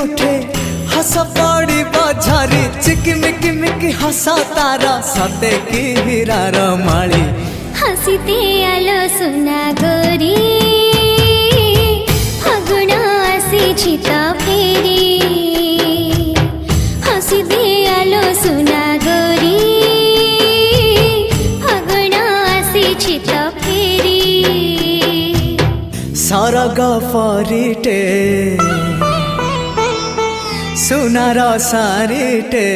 उठे हस पड़ी बझारी चिकमिक मिक हसा तारा सते की हीरार माली हसीते आलो सुना गोरी फागुण आसी तो फेरी हसीते आलो सुना गोरी फागुण आसी तो फेरी सरग फरिटे सुनार सारिटे